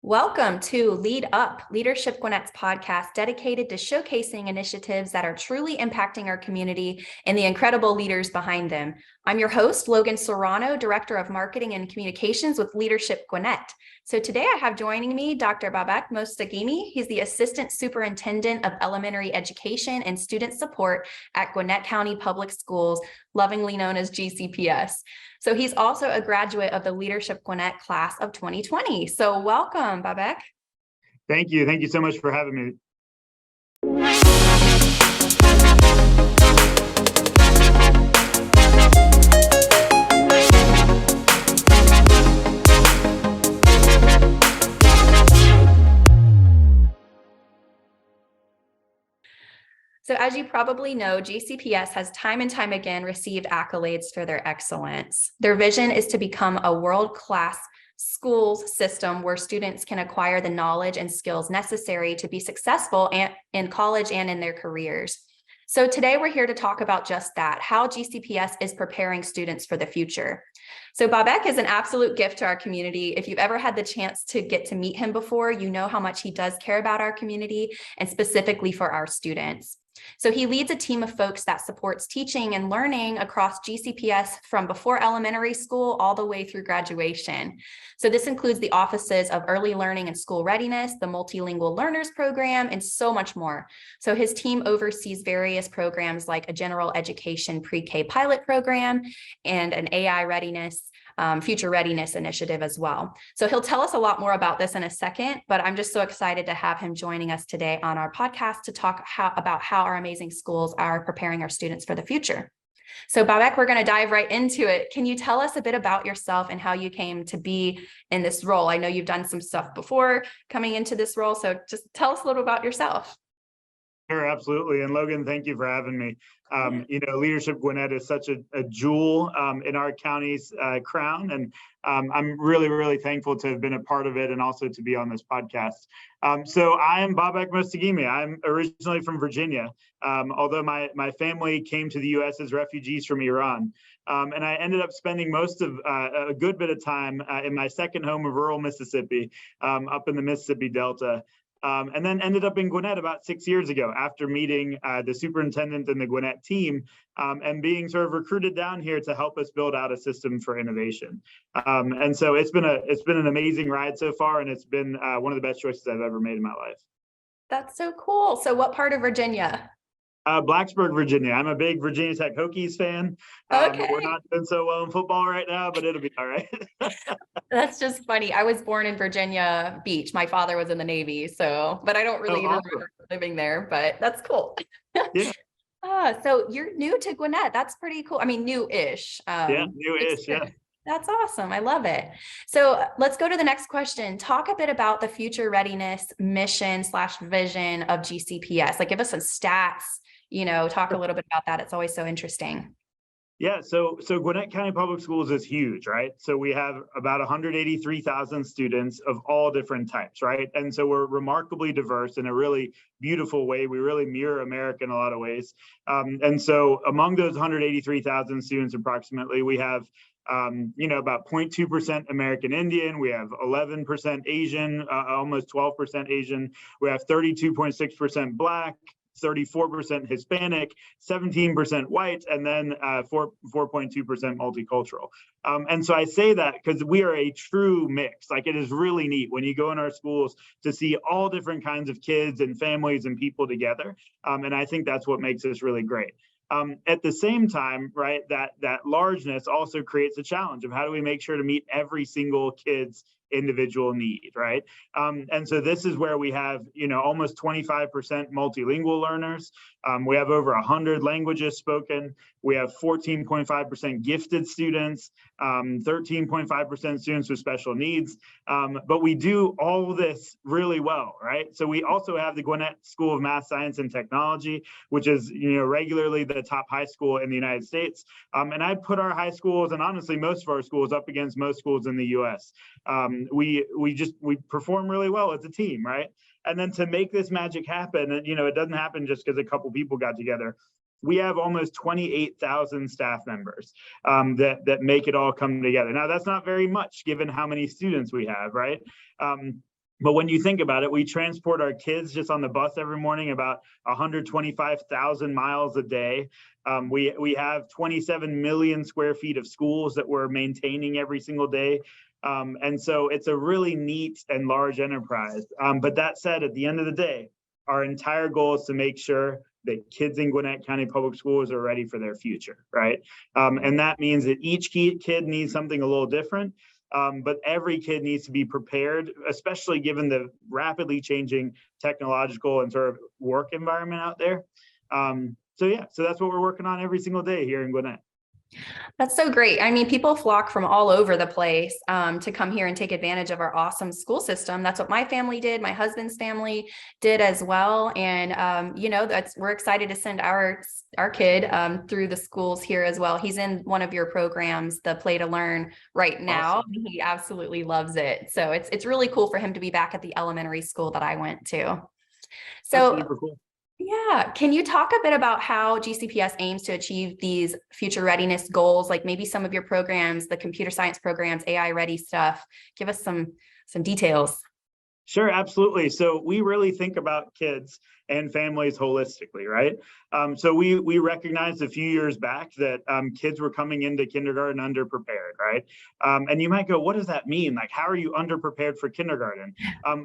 Welcome to Lead Up, Leadership Gwinnett's podcast dedicated to showcasing initiatives that are truly impacting our community and the incredible leaders behind them. I'm your host, Logan Serrano, Director of Marketing and Communications with Leadership Gwinnett. So today I have joining me Dr. Babak Mostaghimi. He's the Assistant Superintendent of Elementary Education and Student Support at Gwinnett County Public Schools, lovingly known as GCPS. So he's also a graduate of the Leadership Gwinnett class of 2020. So welcome, Babak. Thank you. Thank you so much for having me. So as you probably know, GCPS has time and time again received accolades for their excellence. Their vision is to become a world-class schools system where students can acquire the knowledge and skills necessary to be successful in college and in their careers. So today we're here to talk about just that, how GCPS is preparing students for the future. So Babak is an absolute gift to our community. If you've ever had the chance to get to meet him before, you know how much he does care about our community and specifically for our students. So he leads a team of folks that supports teaching and learning across GCPS from before elementary school all the way through graduation. So this includes the offices of early learning and school readiness, the multilingual learners program, and so much more. So his team oversees various programs like a general education pre-K pilot program and an AI readiness future readiness initiative as well. So he'll tell us a lot more about this in a second, but I'm just so excited to have him joining us today on our podcast to talk about how our amazing schools are preparing our students for the future. So Babak, we're going to dive right into it. Can you tell us a bit about yourself and how you came to be in this role? I know you've done some stuff before coming into this role, so just tell us a little about yourself. Sure, absolutely. And Logan, thank you for having me. Leadership Gwinnett is such a jewel in our county's crown. And I'm really, really thankful to have been a part of it and also to be on this podcast. So I am Babak Mostaghimi. I'm originally from Virginia, although my family came to the U.S. as refugees from Iran. And I ended up spending most of a good bit of time in my second home of rural Mississippi, up in the Mississippi Delta. And then ended up in Gwinnett about 6 years ago after meeting the superintendent and the Gwinnett team and being sort of recruited down here to help us build out a system for innovation. And so it's been an amazing ride so far, and it's been one of the best choices I've ever made in my life. That's so cool. So what part of Virginia? Blacksburg, Virginia. I'm a big Virginia Tech Hokies fan. Okay. We're not doing so well in football right now, but it'll be all right. That's just funny. I was born in Virginia Beach. My father was in the Navy, but I don't really remember living there, but that's cool. Yeah. So you're new to Gwinnett. That's pretty cool. I mean, new-ish. New-ish, yeah. That's awesome. I love it. So let's go to the next question. Talk a bit about the future readiness mission/vision of GCPS. Like, give us some stats, talk a little bit about that. It's always so interesting. Yeah, so Gwinnett County Public Schools is huge, right? So we have about 183,000 students of all different types, right? And so we're remarkably diverse in a really beautiful way. We really mirror America in a lot of ways. And so among those 183,000 students, approximately, we have about 0.2% American Indian. We have 11% Asian, almost 12% Asian. We have 32.6% Black, 34% Hispanic, 17% white, and then 4.2% multicultural. And so I say that because we are a true mix. Like, it is really neat when you go in our schools to see all different kinds of kids and families and people together. And I think that's what makes us really great. At the same time, right, that largeness also creates a challenge of how do we make sure to meet every single kid's individual need, right? And so this is where we have, almost 25% multilingual learners. We have over 100 languages spoken. We have 14.5% gifted students, 13.5% students with special needs. But we do all of this really well, right? So we also have the Gwinnett School of Math, Science, and Technology, which is, regularly the top high school in the United States. And I put our high schools, and honestly, most of our schools, up against most schools in the U.S. We perform really well as a team, right? And then to make this magic happen, it doesn't happen just because a couple people got together. We have almost 28,000 staff members that make it all come together. Now, that's not very much given how many students we have, right? But when you think about it, we transport our kids just on the bus every morning about 125,000 miles a day. We have 27 million square feet of schools that we're maintaining every single day. And so it's a really neat and large enterprise. But that said, at the end of the day, our entire goal is to make sure that kids in Gwinnett County Public Schools are ready for their future, right? And that means that each kid needs something a little different. But every kid needs to be prepared, especially given the rapidly changing technological and sort of work environment out there. So that's what we're working on every single day here in Gwinnett. That's so great. I mean, people flock from all over the place to come here and take advantage of our awesome school system. That's what my family did. My husband's family did as well. And, you know, we're excited to send our kid through the schools here as well. He's in one of your programs, the Play to Learn, right now. Awesome. He absolutely loves it. So it's really cool for him to be back at the elementary school that I went to. So that's super cool. Yeah. Can you talk a bit about how GCPS aims to achieve these future readiness goals, like maybe some of your programs, the computer science programs, AI ready stuff? Give us some details. Sure, absolutely. So we really think about kids and families holistically, right? So we recognized a few years back that kids were coming into kindergarten underprepared, right? And you might go, what does that mean? Like, how are you underprepared for kindergarten?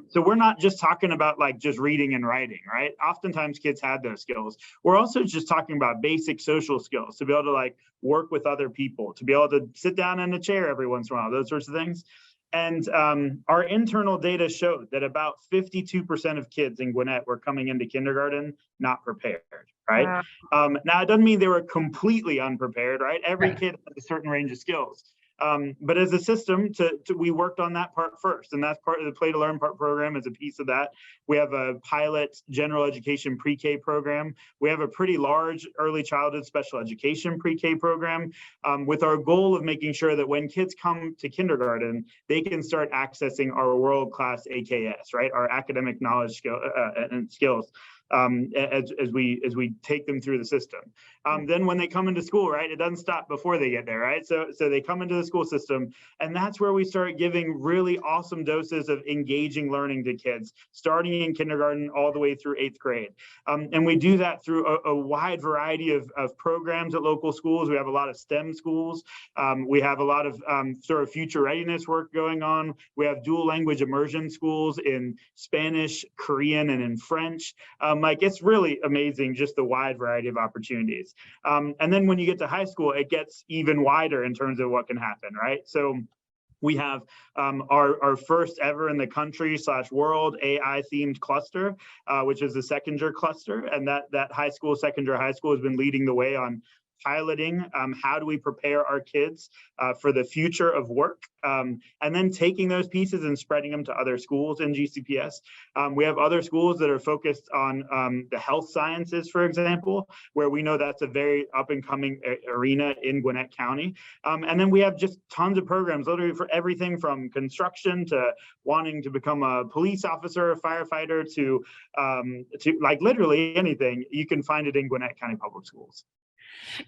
So we're not just talking about like just reading and writing, right? Oftentimes kids had those skills. We're also just talking about basic social skills to be able to like work with other people, to be able to sit down in a chair every once in a while, those sorts of things. And our internal data showed that about 52% of kids in Gwinnett were coming into kindergarten not prepared, right? Wow. Now, it doesn't mean they were completely unprepared, right? Every kid has a certain range of skills. But as a system, we worked on that part first, and that's part of the Play to Learn program is a piece of that. We have a pilot general education pre-K program. We have a pretty large early childhood special education pre-K program with our goal of making sure that when kids come to kindergarten, they can start accessing our world-class AKS, right? Our academic knowledge and skills. As we take them through the system. Then when they come into school, right, it doesn't stop before they get there, right? So they come into the school system, and that's where we start giving really awesome doses of engaging learning to kids, starting in kindergarten all the way through 8th grade. And we do that through a wide variety of programs at local schools. We have a lot of STEM schools. We have a lot of sort of future readiness work going on. We have dual language immersion schools in Spanish, Korean, and in French. Like, it's really amazing, just the wide variety of opportunities. And then when you get to high school, it gets even wider in terms of what can happen, right? So we have our first ever in the country / world AI themed cluster, which is the Seconder cluster. And that Seconder High School has been leading the way on piloting how do we prepare our kids for the future of work, and then taking those pieces and spreading them to other schools in GCPS. We have other schools that are focused on the health sciences, for example, where we know that's a very up and coming arena in Gwinnett County. And then we have just tons of programs, literally for everything from construction to wanting to become a police officer, a firefighter, to like literally anything. You can find it in Gwinnett County Public Schools.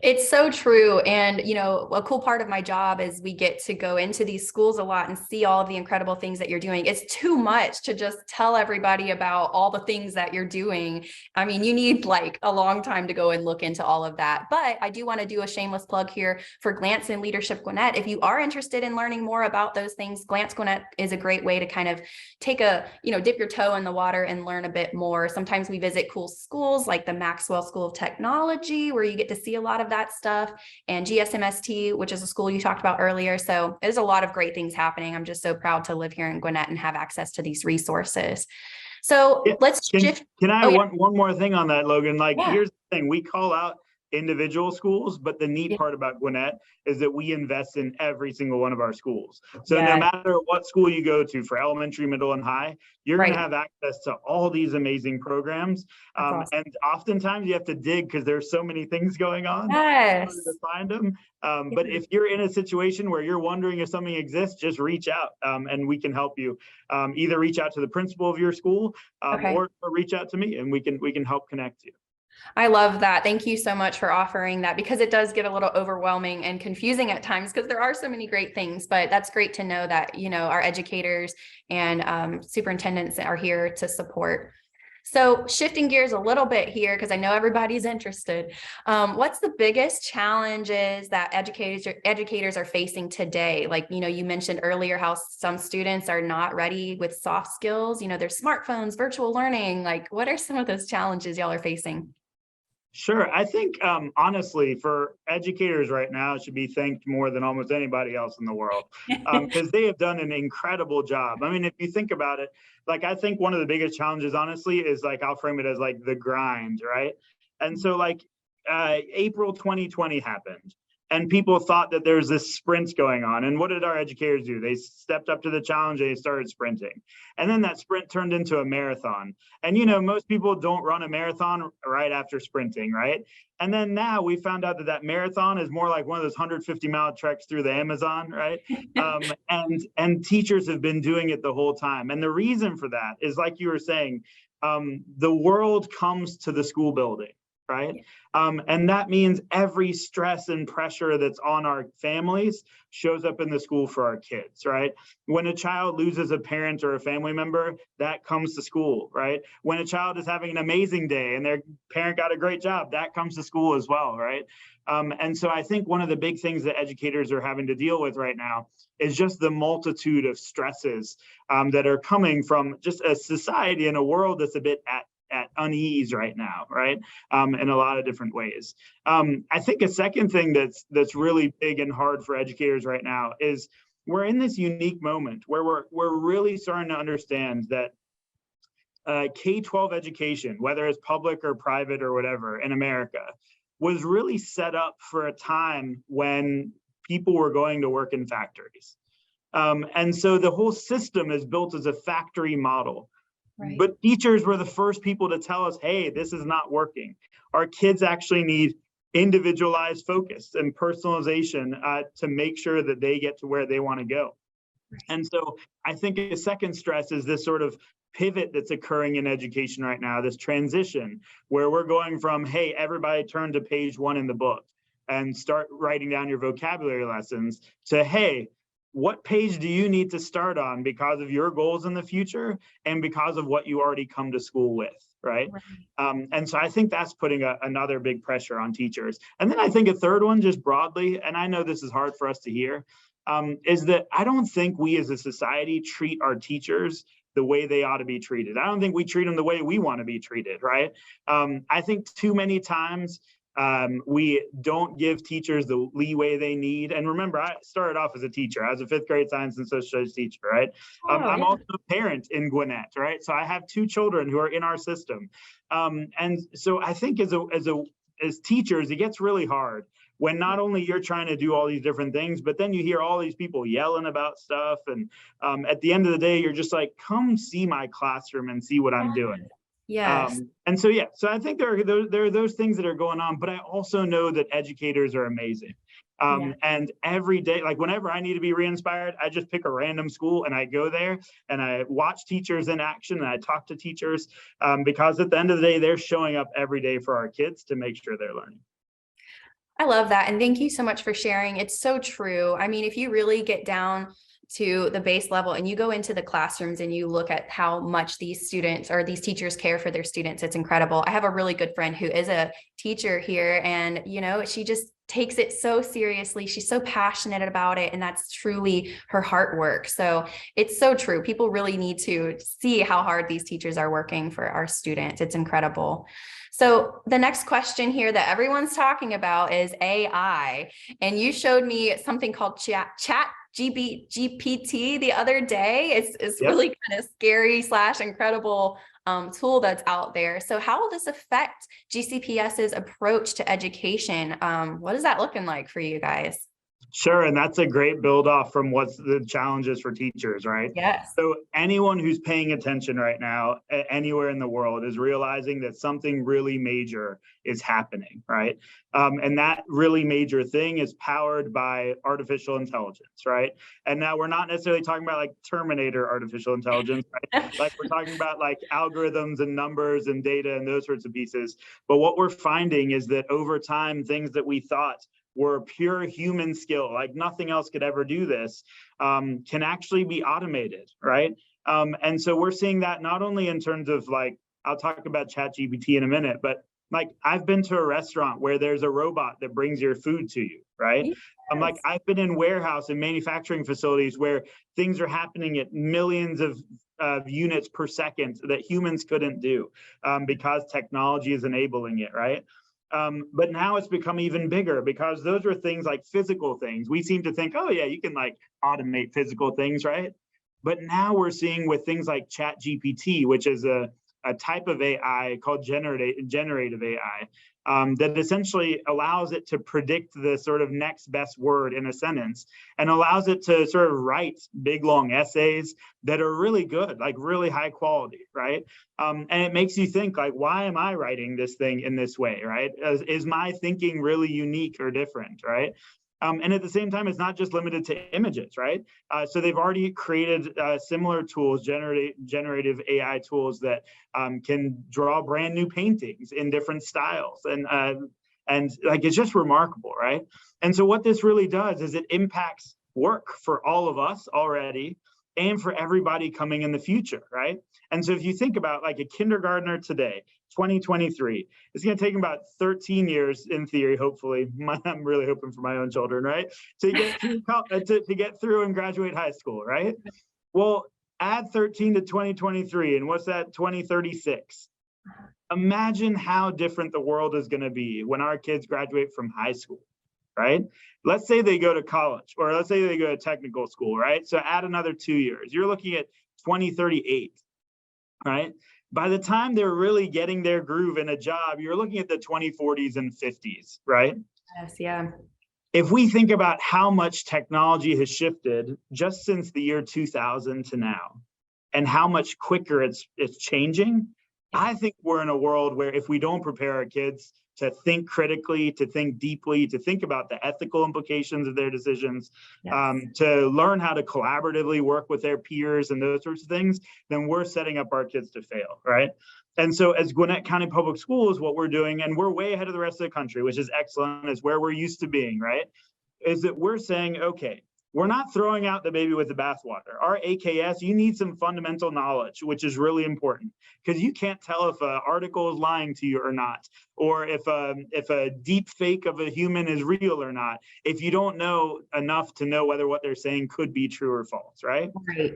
It's so true. And, you know, a cool part of my job is we get to go into these schools a lot and see all of the incredible things that you're doing. It's too much to just tell everybody about all the things that you're doing. I mean, you need like a long time to go and look into all of that. But I do want to do a shameless plug here for Glance and Leadership Gwinnett. If you are interested in learning more about those things, Glance Gwinnett is a great way to kind of take dip your toe in the water and learn a bit more. Sometimes we visit cool schools like the Maxwell School of Technology, where you get to see a lot of that stuff, and GSMST, which is a school you talked about earlier. So there's a lot of great things happening. I'm just so proud to live here in Gwinnett and have access to these resources. So let's shift. Can I one more thing on that, Logan? Like, here's the thing, we call out individual schools, but the neat part about Gwinnett is that we invest in every single one of our schools. So no matter what school you go to for elementary, middle, and high, you're going to have access to all these amazing programs. Awesome. And oftentimes you have to dig because there's so many things going on to find them. But if you're in a situation where you're wondering if something exists, just reach out and we can help you. Either reach out to the principal of your school or reach out to me and we can help connect you. I love that. Thank you so much for offering that, because it does get a little overwhelming and confusing at times because there are so many great things, but that's great to know that, our educators and superintendents are here to support. So shifting gears a little bit here, because I know everybody's interested. What's the biggest challenges that educators are facing today? Like, you mentioned earlier how some students are not ready with soft skills, there's smartphones, virtual learning. Like, what are some of those challenges y'all are facing? Sure. I think, honestly, for educators right now should be thanked more than almost anybody else in the world, because they have done an incredible job. I mean, if you think about it, like, I think one of the biggest challenges, honestly, is like, I'll frame it as like the grind, right? And so like April 2020 happened. And people thought that there was this sprint going on. And what did our educators do? They stepped up to the challenge and they started sprinting. And then that sprint turned into a marathon. And, most people don't run a marathon right after sprinting, right? And then now we found out that that marathon is more like one of those 150-mile treks through the Amazon, right? And teachers have been doing it the whole time. And the reason for that is, like you were saying, the world comes to the school building. Right. And that means every stress and pressure that's on our families shows up in the school for our kids. Right. When a child loses a parent or a family member, that comes to school. Right. When a child is having an amazing day and their parent got a great job, that comes to school as well. Right. And so I think one of the big things that educators are having to deal with right now is just the multitude of stresses that are coming from just a society and a world that's a bit at unease right now, right? In a lot of different ways. I think a second thing that's really big and hard for educators right now is we're in this unique moment where we're really starting to understand that K-12 education, whether it's public or private or whatever in America, was really set up for a time when people were going to work in factories. And so the whole system is built as a factory model. Right. But teachers were the first people to tell us, hey, this is not working. Our kids actually need individualized focus and personalization to make sure that they get to where they want to go. Right. And so I think a second stress is this sort of pivot that's occurring in education right now, this transition where we're going from, hey, everybody turn to page 1 in the book and start writing down your vocabulary lessons, to, hey, what page do you need to start on because of your goals in the future and because of what you already come to school with, right? And so I think that's putting another big pressure on teachers. And then I think a third one, just broadly, and I know this is hard for us to hear, is that I don't think we as a society treat our teachers the way they ought to be treated. I don't think we treat them the way we want to be treated, right? I think too many times we don't give teachers the leeway they need. And remember, I started off as a teacher. I was a 5th grade science and social studies teacher, right? I'm also a parent in Gwinnett, right? So I have 2 children who are in our system. And so I think as teachers, it gets really hard when not only you're trying to do all these different things, but then you hear all these people yelling about stuff. And at the end of the day, you're just like, come see my classroom and see what I'm doing. Yes. And so, yeah, so I think there are those things that are going on, but I also know that educators are amazing. And every day, like whenever I need to be re-inspired, I just pick a random school and I go there and I watch teachers in action and I talk to teachers because at the end of the day, they're showing up every day for our kids to make sure they're learning. I love that. And thank you so much for sharing. It's so true. I mean, if you really get down to the base level and you go into the classrooms and you look at how much these students or these teachers care for their students, it's incredible. I have a really good friend who is a teacher here, and she just takes it so seriously. She's so passionate about it, and that's truly her heart work. So it's so true. People really need to see how hard these teachers are working for our students. It's incredible. So the next question here that everyone's talking about is AI. And you showed me something called GPT the other day. It's really kind of scary / incredible tool that's out there. So how will this affect GCPS's approach to education? What is that looking like for you guys? Sure, and that's a great build off from what's the challenges for teachers, right? Yes. So anyone who's paying attention right now, anywhere in the world, is realizing that something really major is happening, right? And that really major thing is powered by artificial intelligence, right? And now we're not necessarily talking about like Terminator artificial intelligence, right? Like we're talking about like algorithms and numbers and data and those sorts of pieces. But what we're finding is that over time, things that we thought were pure human skill, like nothing else could ever do this, can actually be automated, right? And so we're seeing that not only in terms of like, I'll talk about ChatGPT in a minute, but like I've been to a restaurant where there's a robot that brings your food to you, right? Yes. Like I've been in warehouse and manufacturing facilities where things are happening at millions of units per second that humans couldn't do because technology is enabling it, right? But now it's become even bigger because those are things like physical things. We seem to think, oh yeah, you can like automate physical things, right? But now we're seeing with things like ChatGPT, which is a type of AI called generative AI, that essentially allows it to predict the sort of next best word in a sentence and allows it to sort of write big, long essays that are really good, like really high quality, right? And it makes you think like, why am I writing this thing in this way, right? Is my thinking really unique or different, right? And at the same time, it's not just limited to images, right? So they've already created similar tools, generative AI tools that can draw brand new paintings in different styles. And like, it's just remarkable, right? And so what this really does is it impacts work for all of us already and for everybody coming in the future, right? And so if you think about like a kindergartner today, 2023, it's going to take them about 13 years in theory, hopefully. I'm really hoping for my own children, right? To get through, to get through and graduate high school, right? Well, add 13 to 2023, and what's that, 2036? Imagine how different the world is going to be when our kids graduate from high school, right? Let's say they go to college, or let's say they go to technical school, right? So add another 2 years. You're looking at 2038, right? By the time they're really getting their groove in a job, you're looking at the 2040s and 50s, right? Yes, yeah. If we think about how much technology has shifted just since the year 2000 to now, and how much quicker it's changing, I think we're in a world where if we don't prepare our kids to think critically, to think deeply, to think about the ethical implications of their decisions, Yes. to learn how to collaboratively work with their peers and those sorts of things, then we're setting up our kids to fail, right? And so as Gwinnett County Public Schools, what we're doing, and we're way ahead of the rest of the country, which is excellent, is where we're used to being, right? Is that we're saying, okay, we're not throwing out the baby with the bathwater. Our AKS, you need some fundamental knowledge, which is really important because you can't tell if an article is lying to you or not, or if a deep fake of a human is real or not, if you don't know enough to know whether what they're saying could be true or false, right? Right.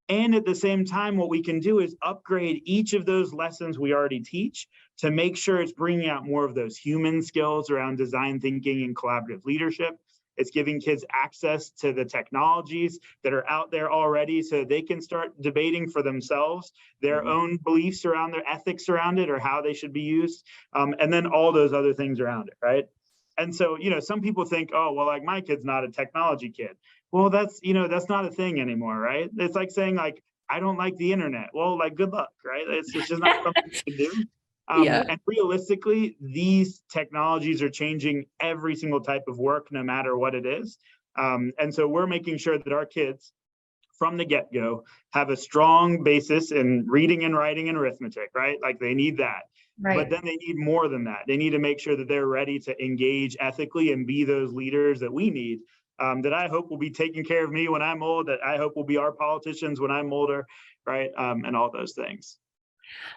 And at the same time, what we can do is upgrade each of those lessons we already teach to make sure it's bringing out more of those human skills around design thinking and collaborative leadership. It's giving kids access to the technologies that are out there already so they can start debating for themselves their own beliefs around their ethics around it or how they should be used. And then all those other things around it, right? And so, some people think, oh, well, like my kid's not a technology kid. Well, that's not a thing anymore, right? It's like saying like, I don't like the internet. Well, like good luck, right? It's just not something you can do. Yeah. And realistically, these technologies are changing every single type of work, no matter what it is. And so we're making sure that our kids from the get-go have a strong basis in reading and writing and arithmetic, right? Like they need that. Right. But then they need more than that. They need to make sure that they're ready to engage ethically and be those leaders that we need, that I hope will be taking care of me when I'm old, that I hope will be our politicians when I'm older, right? And all those things.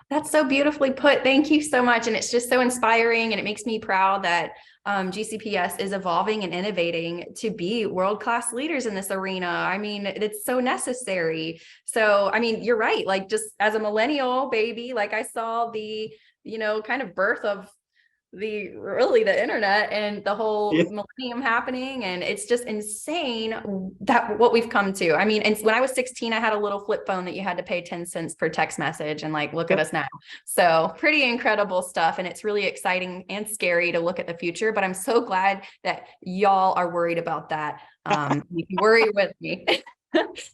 That's so beautifully put. Thank you so much. And it's just so inspiring. And it makes me proud that GCPS is evolving and innovating to be world-class leaders in this arena. I mean, it's so necessary. So, I mean, you're right. Like just as a millennial baby, like I saw the, kind of birth of the internet and the whole millennium happening. And it's just insane that what we've come to. I mean, and when I was 16, I had a little flip phone that you had to pay 10 cents per text message, and like, look at us now. So pretty incredible stuff. And it's really exciting and scary to look at the future, but I'm so glad that y'all are worried about that. You can worry with me.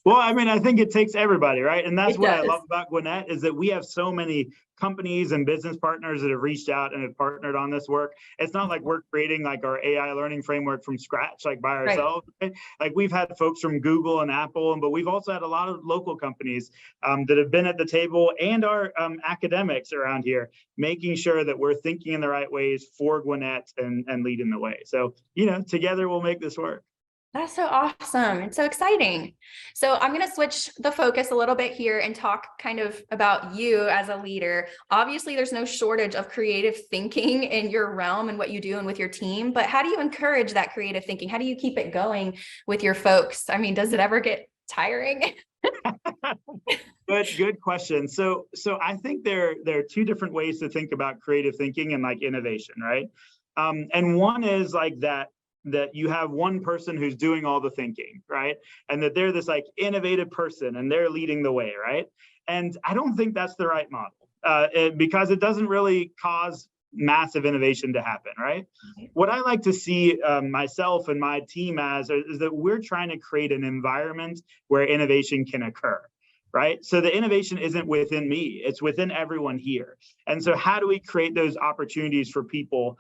Well, I mean, I think it takes everybody, right? And that's what I love about Gwinnett, is that we have so many companies and business partners that have reached out and have partnered on this work. It's not like we're creating like our AI learning framework from scratch, like by ourselves. Right? Like we've had folks from Google and Apple, but we've also had a lot of local companies that have been at the table, and our academics around here, making sure that we're thinking in the right ways for Gwinnett and leading the way. So, you know, together we'll make this work. That's so awesome. It's so exciting. So I'm going to switch the focus a little bit here and talk kind of about you as a leader. Obviously, there's no shortage of creative thinking in your realm and what you do and with your team, but how do you encourage that creative thinking? How do you keep it going with your folks? I mean, does it ever get tiring? Good question. So I think there are two different ways to think about creative thinking and like innovation, right? And one is like that you have one person who's doing all the thinking, right? And that they're this like innovative person and they're leading the way, right? And I don't think that's the right model because it doesn't really cause massive innovation to happen, right? What I like to see myself and my team as is that we're trying to create an environment where innovation can occur. Right? So the innovation isn't within me, it's within everyone here. And so how do we create those opportunities for people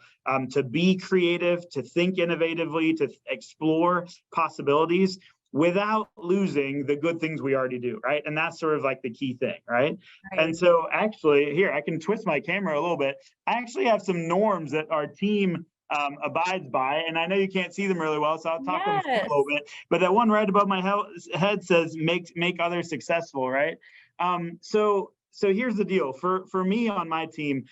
to be creative, to think innovatively, to explore possibilities without losing the good things we already do, right? And that's sort of like the key thing, right? And so actually, here, I can twist my camera a little bit. I actually have some norms that our team abides by, and I know you can't see them really well, so I'll talk them through a little bit. But that one right above my head says make others successful, right? So here's the deal. For me on my team,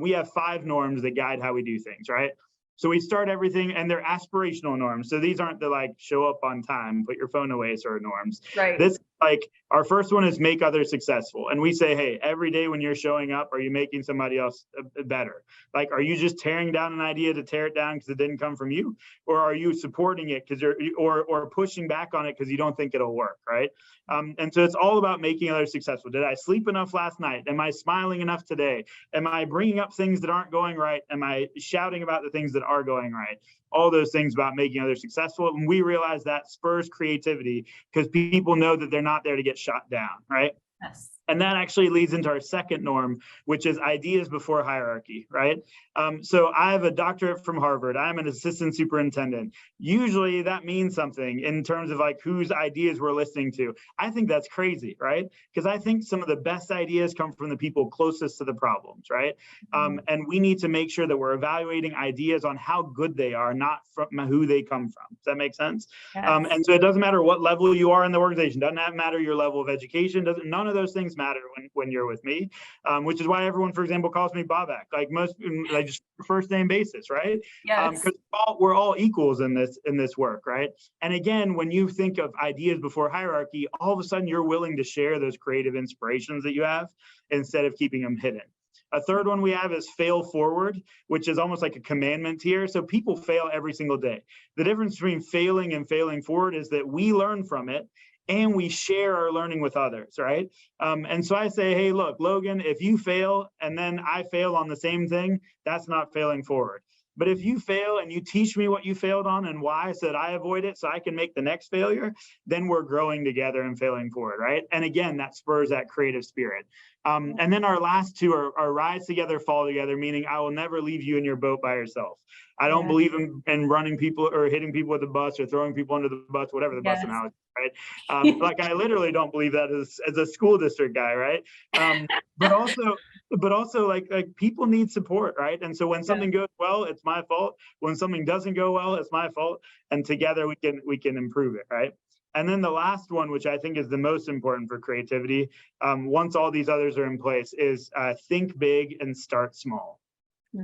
we have 5 norms that guide how we do things, right? So we start everything, and they're aspirational norms. So these aren't the like show up on time, put your phone away sort of norms. Right. This like our first one is make others successful. And we say, hey, every day when you're showing up, are you making somebody else better? Like, are you just tearing down an idea to tear it down because it didn't come from you? Or are you supporting it because or pushing back on it because you don't think it'll work, right? And so it's all about making others successful. Did I sleep enough last night? Am I smiling enough today? Am I bringing up things that aren't going right? Am I shouting about the things that are going right? All those things about making others successful. And we realize that spurs creativity because people know that they're not there to get shot down, right? Yes. And that actually leads into our second norm, which is ideas before hierarchy, right? So I have a doctorate from Harvard. I'm an assistant superintendent. Usually that means something in terms of like whose ideas we're listening to. I think that's crazy, right? Because I think some of the best ideas come from the people closest to the problems, right? And we need to make sure that we're evaluating ideas on how good they are, not from who they come from. Does that make sense? Yes. And so it doesn't matter what level you are in the organization. Doesn't matter your level of education. None of those things matter when you're with me, which is why everyone, for example, calls me Babak. Like most, like just first name basis, right? Yes. Because we're all equals in this work, right? And again, when you think of ideas before hierarchy, all of a sudden you're willing to share those creative inspirations that you have instead of keeping them hidden. A third one we have is fail forward, which is almost like a commandment here. So people fail every single day. The difference between failing and failing forward is that we learn from it and we share our learning with others, right? And so I say, hey, look, Logan, if you fail and then I fail on the same thing, that's not failing forward. But if you fail and you teach me what you failed on and why so that I avoid it so I can make the next failure, then we're growing together and failing forward, right? And again, that spurs that creative spirit. And then our last two are rise together, fall together, meaning I will never leave you in your boat by yourself. I don't believe in running people or hitting people with the bus or throwing people under the bus, whatever the bus analogy, right? Like I literally don't believe that as a school district guy, right? But also like people need support, right? And so when something goes well, it's my fault. When something doesn't go well, it's my fault. And together we can improve it, right? And then the last one, which I think is the most important for creativity, once all these others are in place, is think big and start small.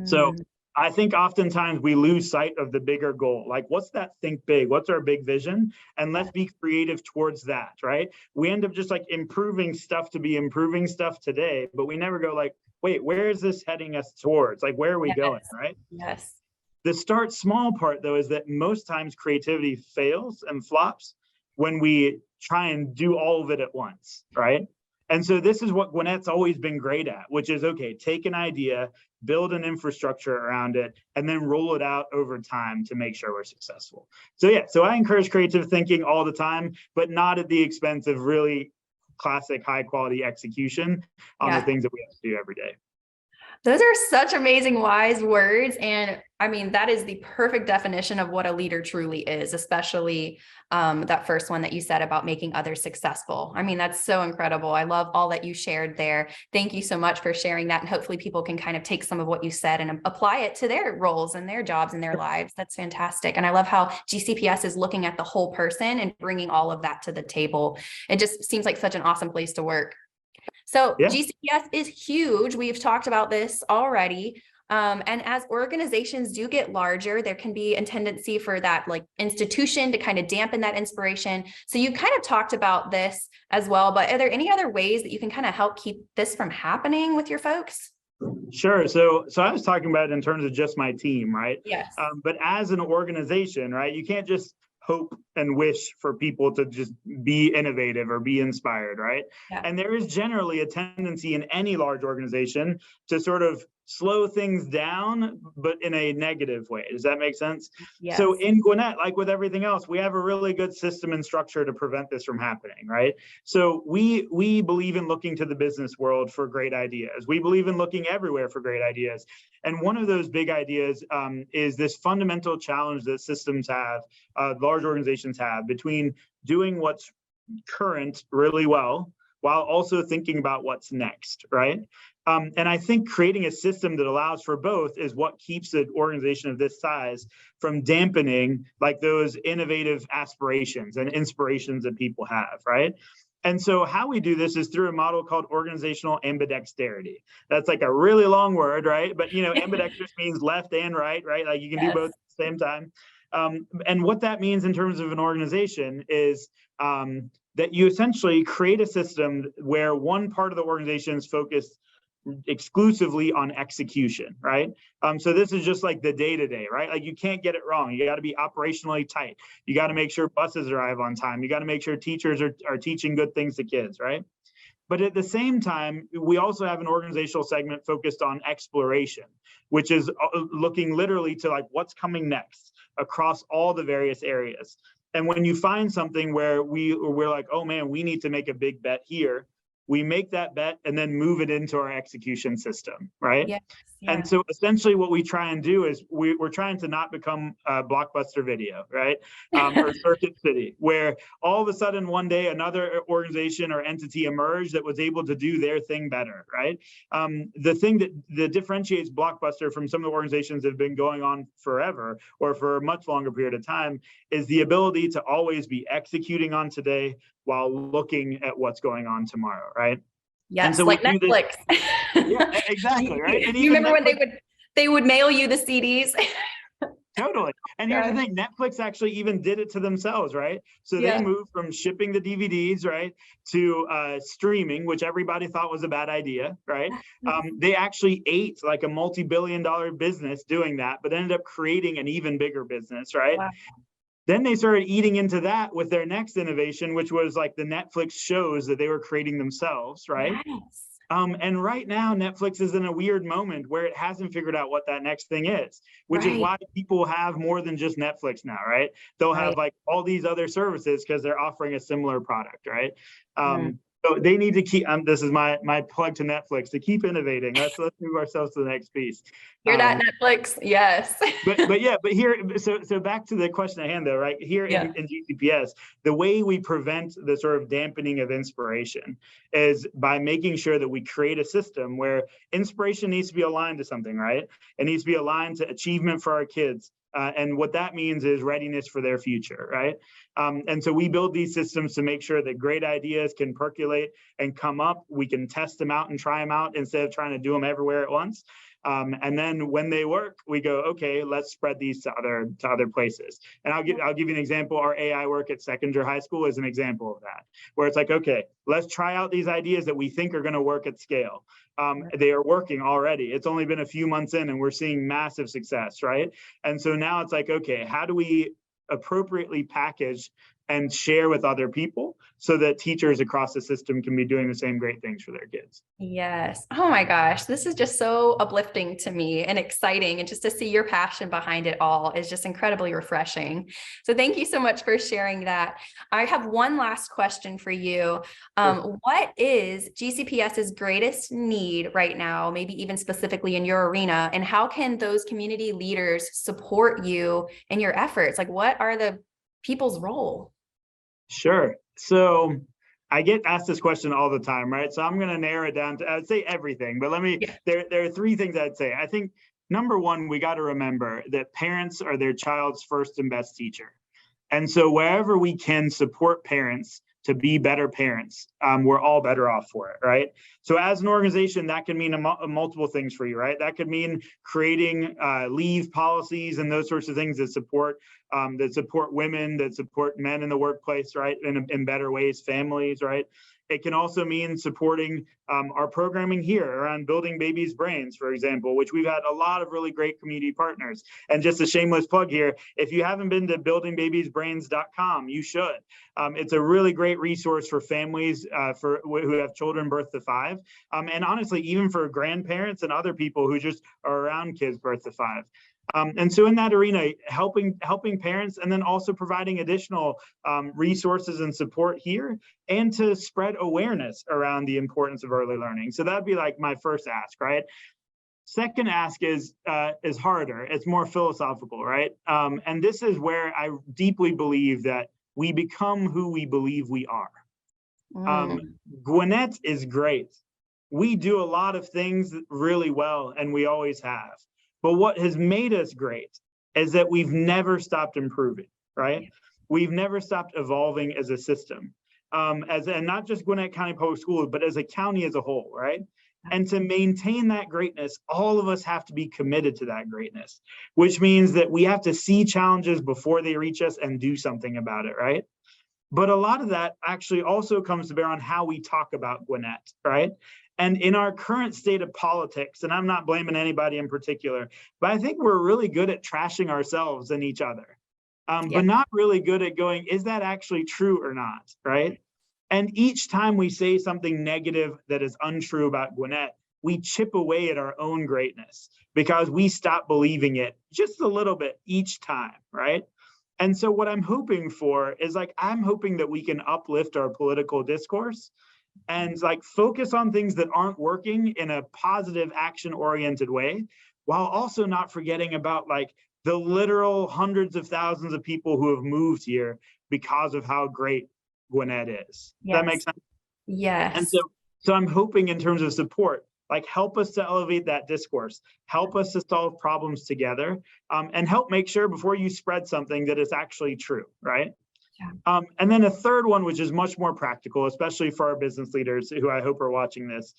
So I think oftentimes we lose sight of the bigger goal. Like, what's that think big? What's our big vision? And let's be creative towards that, right? We end up just like improving stuff to be improving stuff today, but we never go like, wait, where is this heading us towards? Like, where are we going, right? Yes. The start small part, though, is that most times creativity fails and flops when we try and do all of it at once, right? And so this is what Gwinnett's always been great at, which is, okay, take an idea, build an infrastructure around it, and then roll it out over time to make sure we're successful. So yeah, so I encourage creative thinking all the time, but not at the expense of really classic high quality execution on the things that we have to do every day. Those are such amazing, wise words. And I mean, that is the perfect definition of what a leader truly is, especially that first one that you said about making others successful. I mean, that's so incredible. I love all that you shared there. Thank you so much for sharing that. And hopefully people can kind of take some of what you said and apply it to their roles and their jobs and their lives. That's fantastic. And I love how GCPS is looking at the whole person and bringing all of that to the table. It just seems like such an awesome place to work. So GCPS is huge. We've talked about this already. And as organizations do get larger, there can be a tendency for that like institution to kind of dampen that inspiration. So you kind of talked about this as well, but are there any other ways that you can kind of help keep this from happening with your folks? Sure. So I was talking about it in terms of just my team, right? Yes. But as an organization, right, you can't just hope and wish for people to just be innovative or be inspired, right? Yeah. And there is generally a tendency in any large organization to sort of slow things down, but in a negative way. Does that make sense? Yes. So in Gwinnett, like with everything else, we have a really good system and structure to prevent this from happening, right? So we believe in looking to the business world for great ideas. We believe in looking everywhere for great ideas. And one of those big ideas is this fundamental challenge that systems have, large organizations have, between doing what's current really well, while also thinking about what's next, right? And I think creating a system that allows for both is what keeps an organization of this size from dampening like those innovative aspirations and inspirations that people have, right? And so how we do this is through a model called organizational ambidexterity. That's like a really long word, right? But, you know, ambidextrous means left and right? Like you can do both at the same time. And what that means in terms of an organization is that you essentially create a system where one part of the organization is focused exclusively on execution, right? So this is just like the day-to-day, right? Like you can't get it wrong. You got to be operationally tight. You got to make sure buses arrive on time. You got to make sure teachers are teaching good things to kids, right? But at the same time, we also have an organizational segment focused on exploration, which is looking literally to like what's coming next across all the various areas. And when you find something where we're like, oh man, we need to make a big bet here, we make that bet and then move it into our execution system, right? Yes, yeah. And so essentially what we try and do is we're trying to not become Blockbuster Video, right? Or Circuit City, where all of a sudden one day another organization or entity emerged that was able to do their thing better, right? The thing that differentiates Blockbuster from some of the organizations that have been going on forever or for a much longer period of time is the ability to always be executing on today while looking at what's going on tomorrow, right? Yes, and so like Netflix. Yeah, exactly, right? And you remember Netflix, when they would mail you the CDs? Totally. And here's the thing, Netflix actually even did it to themselves, right? So they moved from shipping the DVDs, right, to streaming, which everybody thought was a bad idea, right? They actually ate like a multi-billion-dollar business doing that, but ended up creating an even bigger business, right? Wow. Then they started eating into that with their next innovation, which was like the Netflix shows that they were creating themselves, right? Yes. And right now, Netflix is in a weird moment where it hasn't figured out what that next thing is, which is why people have more than just Netflix now, right? They'll have like all these other services because they're offering a similar product, right? So they need to keep, this is my plug to Netflix, to keep innovating. Let's move ourselves to the next piece. Hear that, Netflix? Yes. but here, so back to the question at hand though, right? Here in GCPS, the way we prevent the sort of dampening of inspiration is by making sure that we create a system where inspiration needs to be aligned to something, right? It needs to be aligned to achievement for our kids. And what that means is readiness for their future, right? And so we build these systems to make sure that great ideas can percolate and come up. We can test them out and try them out instead of trying to do them everywhere at once. And then when they work, we go, okay, let's spread these to other places. And I'll give you an example. Our AI work at Seconder High School is an example of that, where it's like, okay, let's try out these ideas that we think are going to work at scale. They are working already. It's only been a few months in and we're seeing massive success, right? And so now it's like, okay, how do we appropriately package and share with other people so that teachers across the system can be doing the same great things for their kids? Yes. Oh my gosh. This is just so uplifting to me and exciting. And just to see your passion behind it all is just incredibly refreshing. So thank you so much for sharing that. I have one last question for you. What is GCPS's greatest need right now, maybe even specifically in your arena, and how can those community leaders support you in your efforts? Like, what are the people's role? Sure. So I get asked this question all the time, right? So I'm going to narrow it down to, I'd say everything, but there are three things I'd say. I think number one, we got to remember that parents are their child's first and best teacher. And so wherever we can support parents to be better parents, we're all better off for it, right? So as an organization, that can mean multiple things for you, right? That could mean creating leave policies and those sorts of things that support women, that support men in the workplace, right? In better ways, families, right? It can also mean supporting our programming here around building babies' brains, for example, which we've had a lot of really great community partners. And just a shameless plug here, if you haven't been to buildingbabiesbrains.com, you should. It's a really great resource for families who have children birth to 5. And honestly, even for grandparents and other people who just are around kids birth to 5. And so in that arena, helping parents, and then also providing additional resources and support here, and to spread awareness around the importance of early learning. So that'd be like my first ask, right? Second ask is harder. It's more philosophical, right? And this is where I deeply believe that we become who we believe we are. Gwinnett is great. We do a lot of things really well, and we always have. But what has made us great is that we've never stopped improving, right? Yeah. We've never stopped evolving as a system, and not just Gwinnett County Public Schools, but as a county as a whole, right? And to maintain that greatness, all of us have to be committed to that greatness, which means that we have to see challenges before they reach us and do something about it, right? But a lot of that actually also comes to bear on how we talk about Gwinnett, right? And in our current state of politics, and I'm not blaming anybody in particular, but I think we're really good at trashing ourselves and each other, but not really good at going, is that actually true or not, right? And each time we say something negative that is untrue about Gwinnett, we chip away at our own greatness because we stop believing it just a little bit each time, right? And so what I'm hoping for is I'm hoping that we can uplift our political discourse and focus on things that aren't working in a positive action-oriented way, while also not forgetting about the literal hundreds of thousands of people who have moved here because of how great Gwinnett is. Yes. Does that make sense? Yes. And so I'm hoping in terms of support, help us to elevate that discourse, help us to solve problems together, and help make sure before you spread something that it's actually true, right? Yeah. And then a third one, which is much more practical, especially for our business leaders who I hope are watching this,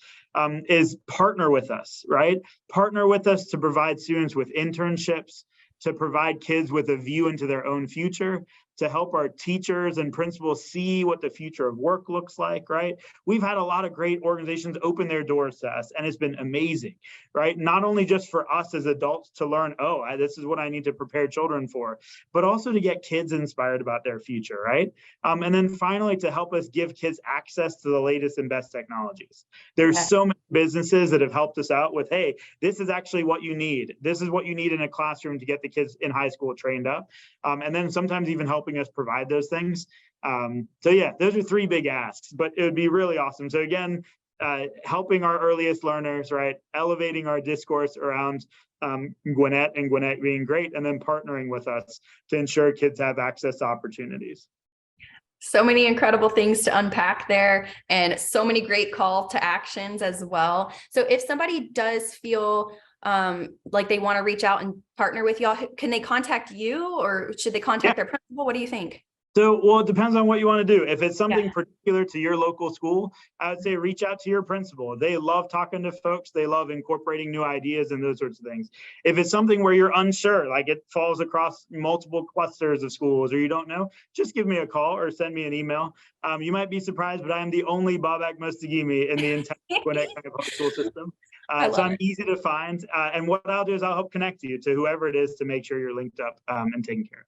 is partner with us, right? Partner with us to provide students with internships, to provide kids with a view into their own future, to help our teachers and principals see what the future of work looks like, right? We've had a lot of great organizations open their doors to us, and it's been amazing, right? Not only just for us as adults to learn, this is what I need to prepare children for, but also to get kids inspired about their future, right? And then finally, to help us give kids access to the latest and best technologies. There's so many businesses that have helped us out with, hey, this is actually what you need. This is what you need in a classroom to get the kids in high school trained up. And then sometimes even helping us provide those things. So yeah, those are 3 big asks, but it would be really awesome. So again, helping our earliest learners, right? Elevating our discourse around Gwinnett and Gwinnett being great, and then partnering with us to ensure kids have access to opportunities. So many incredible things to unpack there, and so many great call to actions as well. So if somebody does feel like they want to reach out and partner with y'all, can they contact you, or should they contact their principal? What do you think? So, well, it depends on what you want to do. If it's something particular to your local school, I would say reach out to your principal. They love talking to folks. They love incorporating new ideas and those sorts of things. If it's something where you're unsure, like it falls across multiple clusters of schools or you don't know, just give me a call or send me an email. You might be surprised, but I am the only Babak Mostaghimi in the entire Gwinnett County Public School system. So I'm easy to find. And what I'll do is I'll help connect you to whoever it is to make sure you're linked up and taken care of.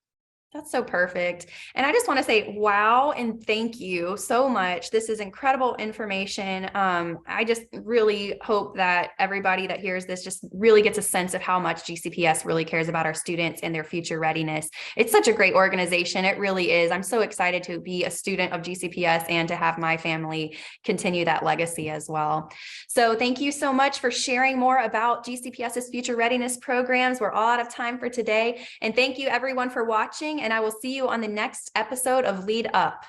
That's so perfect. And I just want to say, wow, and thank you so much. This is incredible information. I just really hope that everybody that hears this just really gets a sense of how much GCPS really cares about our students and their future readiness. It's such a great organization. It really is. I'm so excited to be a student of GCPS and to have my family continue that legacy as well. So thank you so much for sharing more about GCPS's future readiness programs. We're all out of time for today. And thank you everyone for watching. And I will see you on the next episode of Lead Up.